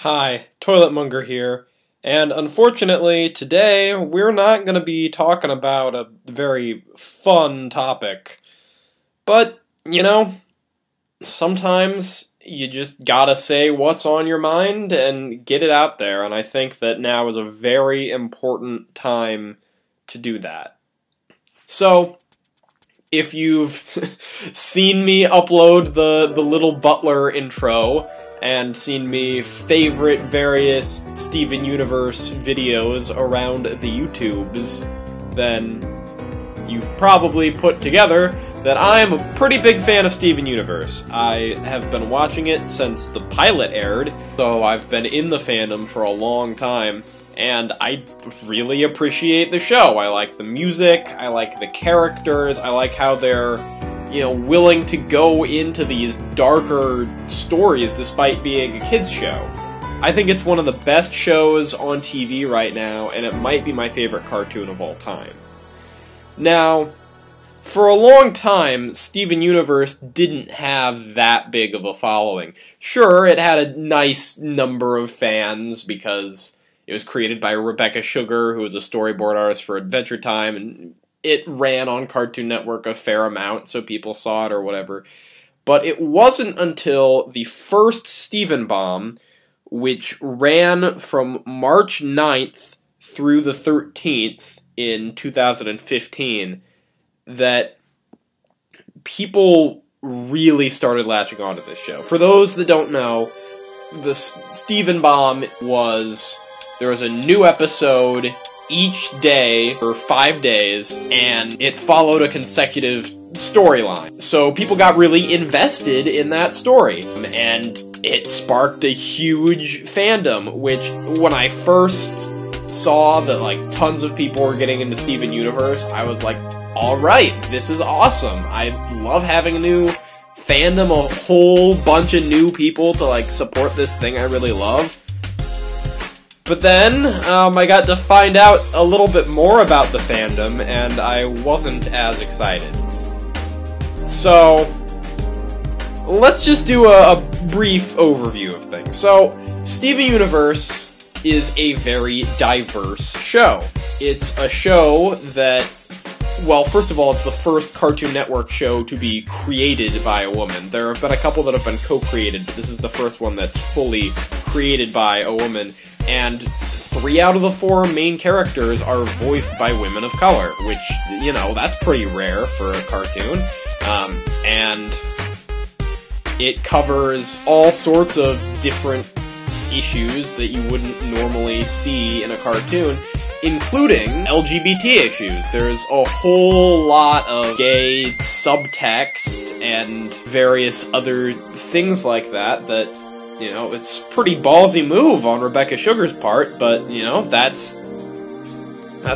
Hi, Toilet Monger here, and unfortunately today we're not going to be talking about a very fun topic. But, sometimes you just gotta say what's on your mind and get it out there, and I think that now is a very important time to do that. So, if you've seen me upload the little butler intro, and seen me favorite various Steven Universe videos around the YouTubes, then you've probably put together that I'm a pretty big fan of Steven Universe. I have been watching it since the pilot aired, so I've been in the fandom for a long time, and I really appreciate the show. I like the music, I like the characters, I like how they're willing to go into these darker stories despite being a kids show. I think it's one of the best shows on TV right now, and it might be my favorite cartoon of all time. Now, for a long time, Steven Universe didn't have that big of a following. Sure, it had a nice number of fans because it was created by Rebecca Sugar, who was a storyboard artist for Adventure Time, and it ran on Cartoon Network a fair amount, so people saw it or whatever. But it wasn't until the first Steven Bomb, which ran from March 9th through the 13th in 2015, that people really started latching onto this show. For those that don't know, the Steven Bomb was... there was a new episode each day for 5 days, and it followed a consecutive storyline. So people got really invested in that story, and it sparked a huge fandom, which when I first saw that tons of people were getting into Steven Universe, I was like, alright, this is awesome. I love having a new fandom, a whole bunch of new people to support this thing I really love. But then, I got to find out a little bit more about the fandom, and I wasn't as excited. So, let's just do a brief overview of things. So, Steven Universe is a very diverse show. It's a show that, well, first of all, it's the first Cartoon Network show to be created by a woman. There have been a couple that have been co-created, but this is the first one that's fully created by a woman. And 3 out of the 4 main characters are voiced by women of color, which, that's pretty rare for a cartoon. And it covers all sorts of different issues that you wouldn't normally see in a cartoon, including LGBT issues. There's a whole lot of gay subtext and various other things like that it's a pretty ballsy move on Rebecca Sugar's part, but, that's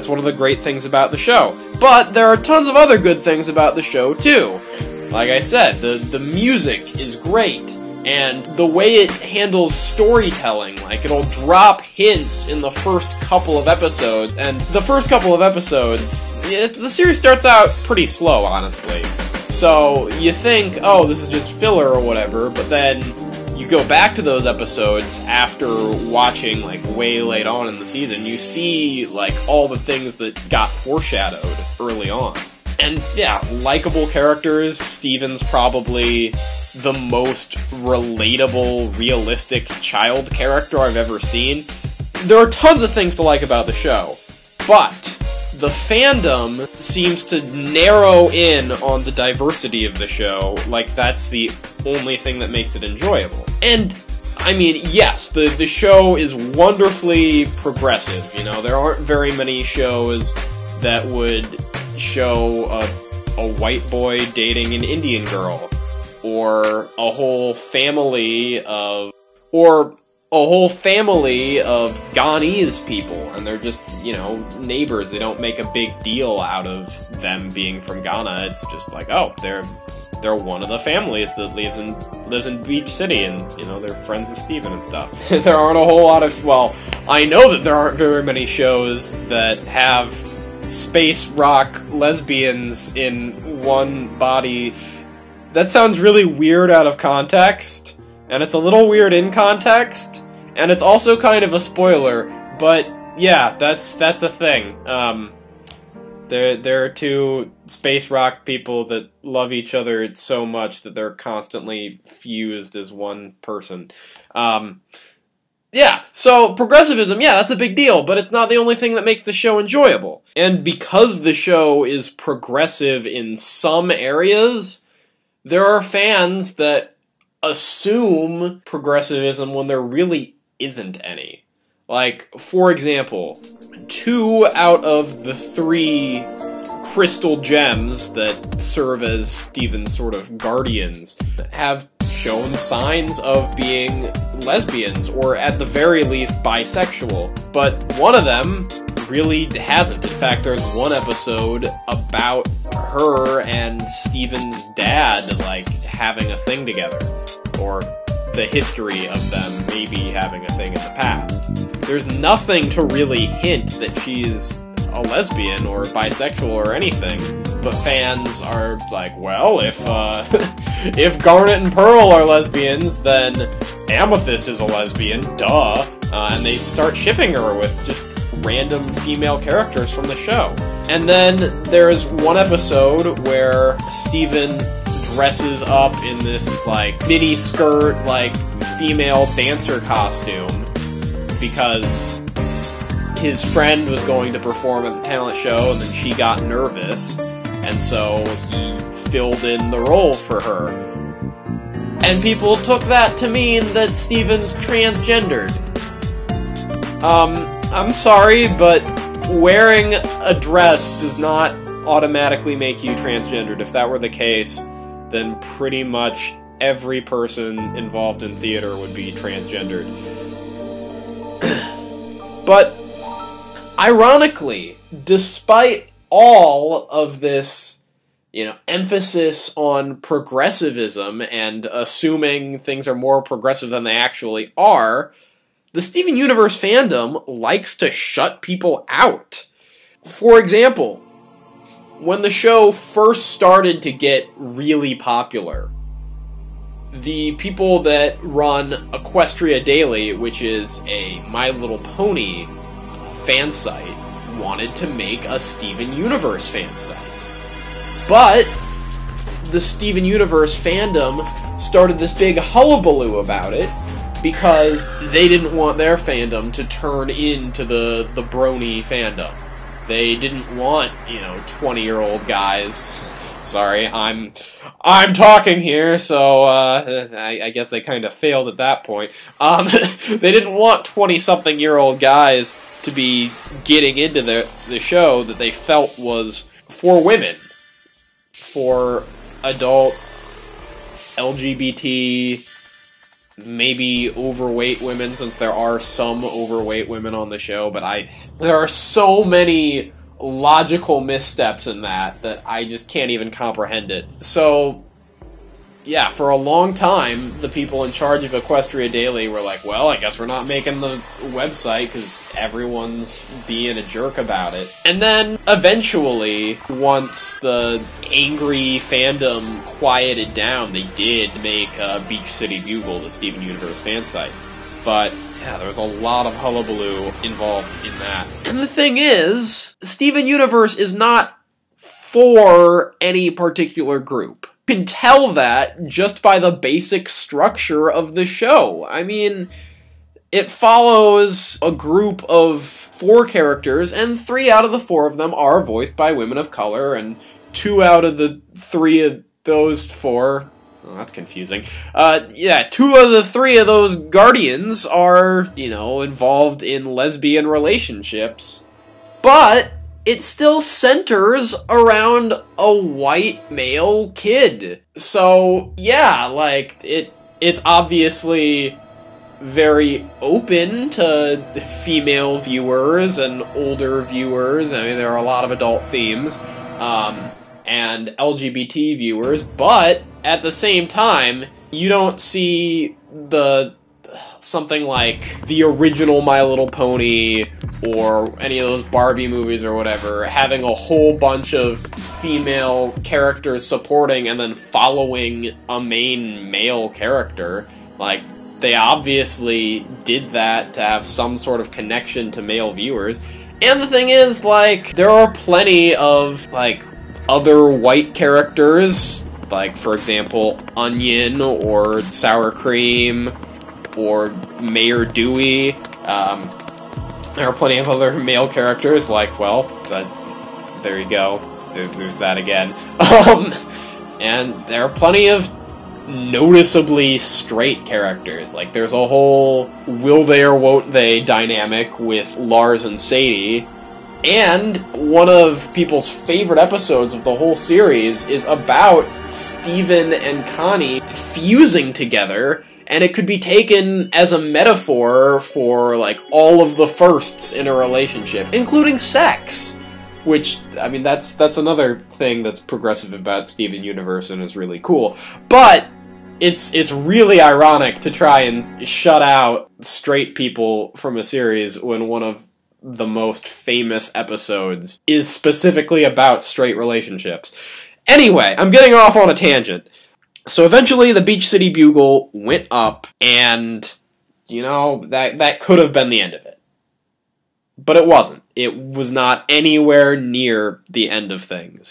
one of the great things about the show. But there are tons of other good things about the show, too. Like I said, the music is great, and the way it handles storytelling, it'll drop hints in the first couple of episodes, and the first couple of episodes, the series starts out pretty slow, honestly. So, you think, oh, this is just filler or whatever, but then you go back to those episodes after watching, way late on in the season, you see, all the things that got foreshadowed early on. And, yeah, likable characters. Steven's probably the most relatable, realistic child character I've ever seen. There are tons of things to like about the show, but the fandom seems to narrow in on the diversity of the show, that's the only thing that makes it enjoyable. And, I mean, yes, the show is wonderfully progressive, there aren't very many shows that would show a white boy dating an Indian girl, or a whole family of Ghanese people, and they're just, neighbors. They don't make a big deal out of them being from Ghana. It's just oh, they're one of the families that lives in Beach City, and, they're friends with Steven and stuff. There aren't a whole lot of, well, I know that there aren't very many shows that have space rock lesbians in one body. That sounds really weird out of context, and it's a little weird in context, And it's also kind of a spoiler, but yeah, that's a thing. There are two space rock people that love each other so much that they're constantly fused as one person. Yeah, so progressivism, yeah, that's a big deal, but it's not the only thing that makes the show enjoyable. And because the show is progressive in some areas, there are fans that assume progressivism when there really isn't any. Like, for example, 2 out of the 3 crystal gems that serve as Steven's sort of guardians have shown signs of being lesbians, or at the very least bisexual. But one of them really hasn't. In fact, there's one episode about her and Steven's dad, like, having a thing together. Or the history of them maybe having a thing in the past. There's nothing to really hint that she's a lesbian or bisexual or anything, but fans are like, well, if if Garnet and Pearl are lesbians, then Amethyst is a lesbian, duh, and they start shipping her with just random female characters from the show. And then there's one episode where Steven dresses up in this, like, mini skirt, like, female dancer costume because his friend was going to perform at the talent show, and then she got nervous, and so he filled in the role for her. And people took that to mean that Steven's transgendered. I'm sorry, but wearing a dress does not automatically make you transgendered. If that were the case, then pretty much every person involved in theater would be transgendered. But, ironically, despite all of this, emphasis on progressivism and assuming things are more progressive than they actually are, the Steven Universe fandom likes to shut people out. For example, when the show first started to get really popular, the people that run Equestria Daily, which is a My Little Pony fan site, wanted to make a Steven Universe fan site. But the Steven Universe fandom started this big hullabaloo about it because they didn't want their fandom to turn into the brony fandom. They didn't want, 20-year-old guys. Sorry, I'm talking here, so I guess they kind of failed at that point. They didn't want 20-something-year-old guys to be getting into the show that they felt was for women, for adult LGBT, maybe overweight women, since there are some overweight women on the show, but there are so many logical missteps in that I just can't even comprehend it. So, yeah, for a long time, the people in charge of Equestria Daily were like, well, I guess we're not making the website because everyone's being a jerk about it. And then, eventually, once the angry fandom quieted down, they did make Beach City Bugle, the Steven Universe fan site. But, yeah, there was a lot of hullabaloo involved in that. And the thing is, Steven Universe is not for any particular group. You can tell that just by the basic structure of the show. I mean, it follows a group of 4 characters, and 3 out of the 4 of them are voiced by women of color, and 2 out of the 3 of those 4... Oh, that's confusing. 2 of the 3 of those guardians are, involved in lesbian relationships. But it still centers around a white male kid. So, yeah, like, it's obviously very open to female viewers and older viewers. I mean, there are a lot of adult themes, and LGBT viewers, but at the same time, you don't see something like the original My Little Pony or any of those Barbie movies or whatever having a whole bunch of female characters supporting and then following a main male character. Like, they obviously did that to have some sort of connection to male viewers. And the thing is, like, there are plenty of, like, other white characters, like, for example, Onion, or Sour Cream, or Mayor Dewey. There are plenty of other male characters, like, well, there you go. There's that again. And there are plenty of noticeably straight characters. Like, there's a whole will they or won't they dynamic with Lars and Sadie. And one of people's favorite episodes of the whole series is about Steven and Connie fusing together, and it could be taken as a metaphor for, like, all of the firsts in a relationship, including sex. Which, I mean, that's another thing that's progressive about Steven Universe and is really cool. But it's really ironic to try and shut out straight people from a series when one of the most famous episodes is specifically about straight relationships. Anyway, I'm getting off on a tangent. So eventually the Beach City Bugle went up, and, you know, that could have been the end of it. But it wasn't. It was not anywhere near the end of things.